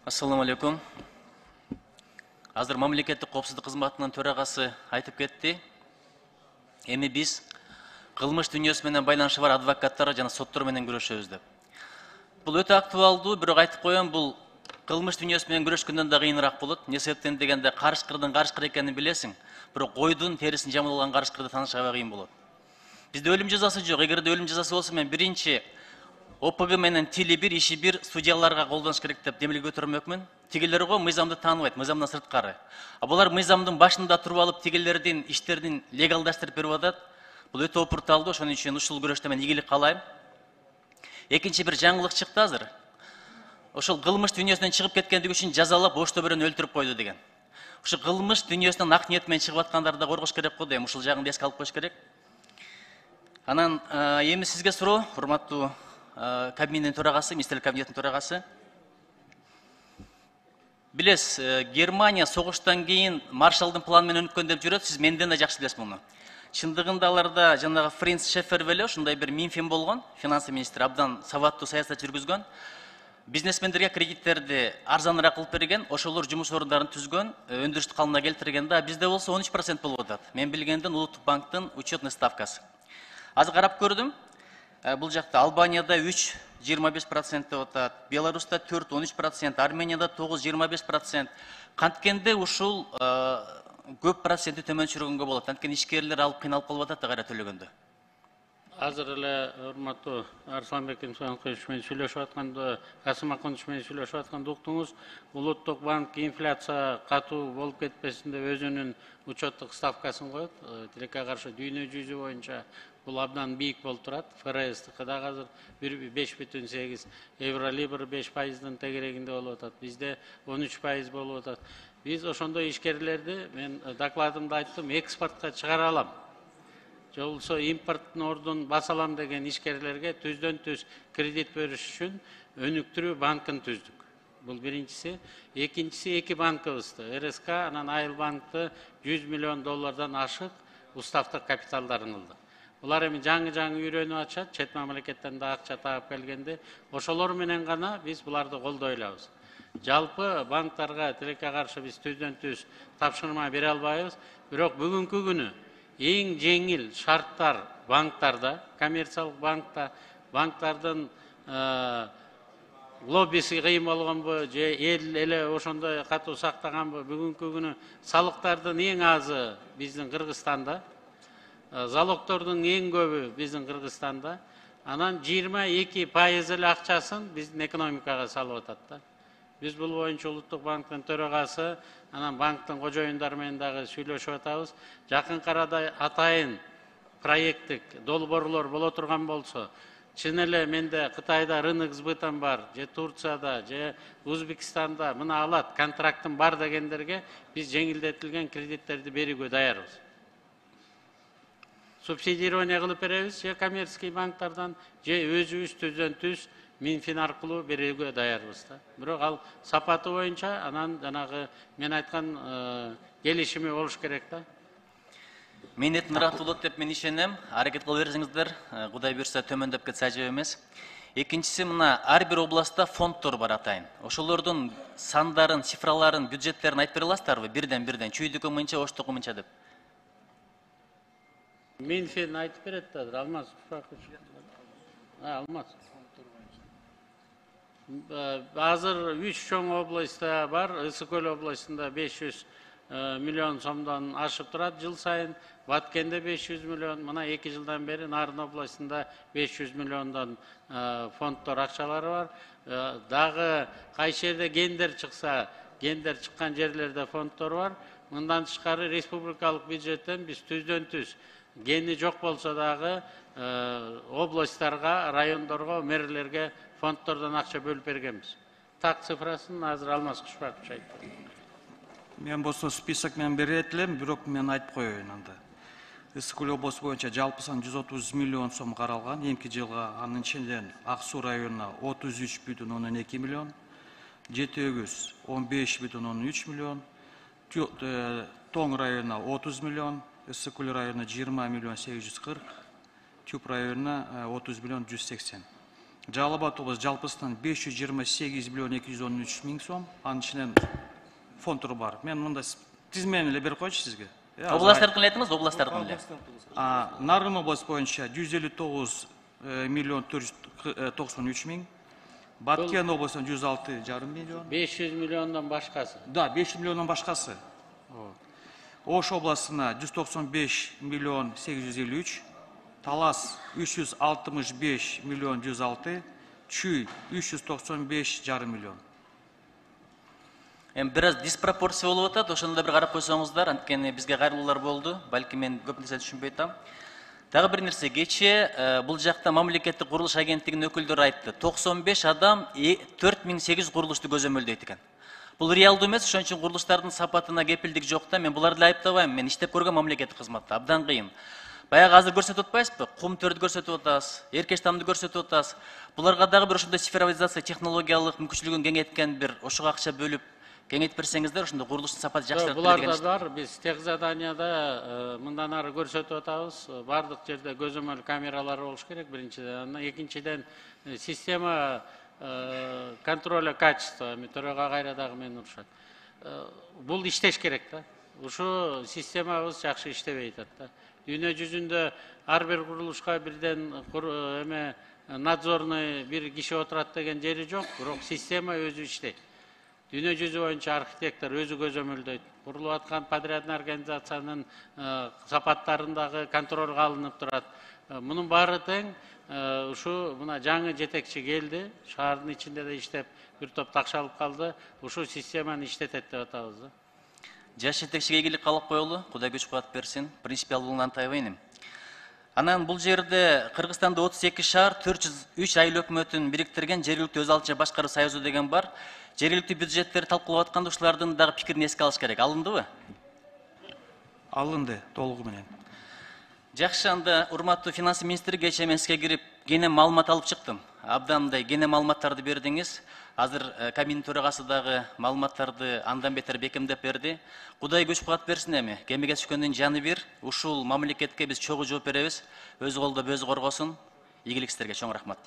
Assalamu alaikum. Азыр мамлекеттик коопсуздук кызматынын төрагасы айтып кетти. Эми биз кылмыш дүнүйөсү менен байланышы бар адвокаттар жана соттор менен күрөшөбүз деп. Бул өтө актуалдуу, бирок айтып коем, бул кылмыш дүнүйөсү менен күрөшкөндөн да кыйыныраак болот. Не себептен дегенде карышкырдын карышкыр экенин билесиң, бирок койдун терисин жамылган карышкырды таанышка аябай кыйын болот. Бизде өлүм жазасы жок. Эгерде өлүм жазасы болсо мен биринчи ОПГ менен тили бир, иши бир судьяларга колдоnuш керек деп демилге көтөрмөкмүн. Тигилер го мыйзамды тааныбайт, мыйзамдан сырткары. Булар мыйзамдын башында туруп алып тигилердин иштерин легалдаштырып берип атат. Бул өтө опурталдуу, ошон үчүн ушул күрөштө мен ийгилик каалайм. Экинчи бир жаңылык чыкты азыр. Ошол кылмыш дүнүйөсүнөн чыгып кеткендиги үчүн жазалап, ошто бирөөнү өлтүрүп койду деген. Ошо кылмыш дүнүйөсүнөн ак ниет менен чыгып аткандарды да коргош керек го дейм. Ушул жагын эске алып коюш керек. Анан эми сизге суроо, урматтуу кабинеттин төрагасы, министрлик кабинеттин төрагасы. Билесиз, Германия согуштан кийин Маршалдын планы менен өнүккөн деп жүрөт. Сиз менден да жакшы билесиз муну. Чындыгында аларда жанагы Фринц Шефер беле ушундай бир Минфин болгон, финанс министри абдан сабаттуу саясат жүргүзгөн. Бизнесмендерге кредиттерди арзаныраак кылып берген, ошолор жумуш орундарын түзгөн, өндүрүштү калыбына келтирген да, бизде болсо 13% болуп атат. Мен билгенден Улуттук банктын учетный ставкасы. Азыр карап көрдүм. Бул жакта Албанияда 3,25% деп атат, Беларуста 4,13%, Арменияда 9,25%. Канткенде ушул көп процентти төмөн түшүргөнгө болот. Анткени ишкерлер алып кыйналып калып атат да кайра төлөгөндө. Азыр эле урматтуу Арсланбек Имсанович менен сүйлөшүп атканда, Касым Акунович менен сүйлөшүп атканда уктуңуз. Улуттук банк инфляция катуу болуп кетпесин деп өзүнүн учеттук ставкасын коет. Тилекке каршы дүйнө жүзү боюнча бул абдан бийик болуп турат. ФРС дагы азыр 5,8, Евролибор 5%дын тегерегинде болуп атат. Бизде 13% болуп атат. Биз ошондой ишкерлерди, мен докладымда айттым, экспортко чыгара алам. Же болбосо импорттун ордун баса алам деген ишкерлерге түздөн-түз кредит бериш үчүн өнүктүрүү банкын түздүк. Бул биринчиси. Экинчиси, эки банкыбызды, РСК анан Айыл банкты $100 миллион ашык уставдык капиталдарын кылдык. Булар эми жаңы үйрөнүп атышат, чет мамлекеттен да акча таап келгенде, ошолор менен гана биз буларды колдой алабыз. Жалпы банктарга тилекке каршы биз түздөн-түз тапшырма бере албайбыз, бирок бүгүнкү күнү эң жеңил шарттар банктарда, коммерциялык банктардын лоббиси кыйын болгонбу, же эл эле ошондой катуу сактаганбы, бүгүнкү күнү салыктардын эң азы биздин Кыргызстанда, залогтордун эң көбү биздин Кыргызстанда, анан 22% эле акчасын биздин экономикага салып атат да. Биз бул боюнча Улуттук банктын төрагасы, анан банктын кожоюндары менен дагы сүйлөшүп атабыз. Жакынкы арада атайын проекттик долбоорлор боло турган болсо, чын эле менде Кытайда рынок сбытан бар, же Турцияда, же Өзбекстанда мына алат, контрактым бар дегендерге биз жеңилдетилген кредиттерди берүүгө даярбыз. Субсидирование кылып беребиз, же коммерческий банктардан, же өзүбүз түздөн-түз Минфин аркылуу берүүгө даярбыз да. Бирок ал сапаты боюнча анан жанагы мен айткан келишими болуш керек да. Мээнеттин ырахты болот деп мен ишенем. Аракет кыла берсеңиздер, Кудай буйрса төмөндөп кетсе ажып эмес. Экинчиси, мына ар бир областта фонддор бар атайын. Ошолордун сандарын, цифраларын, бюджеттерин айтып бере аласыздарбы? Бирден чүйдүккө мынча, оштукко мынча деп. Минфин айтып берет да, Алмаз. Алмаз. Азыр 3 чоң областта бар, Ысык-Көл областында 500 миллион сомдон ашып турат жыл сайын, Баткенде 500 миллион, мына 2 жылдан бери Нарын областында 500 миллиондон фонддор акчалары бар. Дагы кайсы жерде гендер чыкса, гендер чыккан жерлерде фонддор бар. Мындан тышкары республикалык бюджеттен биз түздөн-түз гени жок болсо дагы областтарга, райондорго, мэрлерге фонддордон акча бөлүп бергенбиз. Так цифрасын азыр Алмаз Кушбакович айтты. Мен болсо список менен берет элем, бирок мен айтып коеюн анда. Ысык-Көл облусу боюнча жалпы сан 130 миллион сом каралган, эмки жылга анын ичинен Ак Суу районуна 33,2 миллион, Жети Өгүз 15,3 миллион, Тоң районуна 30 миллион, Ысык-Көл районуна 20 миллион 840, Тюп районуна 30 миллион 180. Жалал Абад облысы жалпысынан 528 миллион 213 мың сом, анын ішінен фондтары бар. Мен мында тизмени эле берип койчу сизге. Областардын эле айтыңыз, областардын эле. Нарын облысы боюнча 159 миллион 493 мың, Баткен облысынан 106,5 миллион. 500 миллиондан башкасы. Да, 500 миллиондан башкасы. Ош обласына 195 миллион 853, Талас 365 миллион 106, Чүй 395,5 миллион. Бираз диспропорция болуп атат, ошону да бир карап койсоңуздар, анткени бизге кайрылуулар болду. Балки мен көп нерсе түшүнбөй атам. Дагы бир нерсе, кечээ бул жакта мамлекеттик курулуш агенттигинин өкүлдөрү айтты. 95 адам 4800 курулушту көзөмөлдөйт экен. Бул реалдуу эмес, ошон үчүн курулуштардын сапатына кепилдик жок да. Мен буларды айыптабайм. Мен иштеп көргөн мамлекеттик кызматта абдан кыйын. Баягы азыр көрсөтүп атпайсызбы? Кум төрдү көрсөтүп атабыз, эркеш тамды көрсөтүп атабыз. Буларга дагы бир ошондой цифровизация технологиялык мүмкүнчүлүгүн кеңейткен бир ошого акча бөлүп кеңейтип берсеңиздер, ошондо курулуштун сапаты жакшырып кетет деген. Буларда бар, биз тех заданияда мындан ары көрсөтүп атабыз. Бардык жерде көзөмөл камералары болуш керек биринчиден. Экинчиден система контроля качества, төрага кайра дагы мени урушат. Бул иштеш керек да. Ушу системабыз жакшы иштебей атат да. Дүйнө жүзүндө ар бир курулушка бирден эме надзорный бир киши отурат деген жери жок, бирок система өзү иштейт. Дүйнө жүзү боюнча архитектор өзү көзөмөлдөйт. Курулуп аткан подрядный организациянын сапаттарындагы контролго алынып турат. Мунун баары тең ушу мына жаңы жетекчи келди, шаардын ичинде да иштеп, бир топ такшалып калды. Ушу системаны иштетет деп атабыз. Жаш жетекчиге ийгилик каалап коелу, Кудай күч кубат берсин. Принципиалдуулугун антайбайм. Анан бул жерде Кыргызстанда 32 шаар 403 айыл өкмөтүн бириктирген жергиликтүү өз алдынча башкаруу союзу деген бар. Жергиликтүү бюджеттерди талкуулап атканда ушулардын дагы пикирин эске алыш керек. Алындыбы? Алынды, толугу менен. Жакшы, анда урматтуу финанс министри кечээ мен сизге кирип кенен маалымат алып чыктым. Абдан мындай кенен маалыматтарды бердиңиз. Азыр кабинет төрагасы дагы маалыматтарды андан бетер бекемдеп берди. Кудай күч кубат берсин эми. Кемеге түшкөндүн жаны бир. Ушул мамлекетке биз чогуу жооп беребиз. Өз колдо өзү коргосун. Ийгилик сиздерге, чоң рахмат.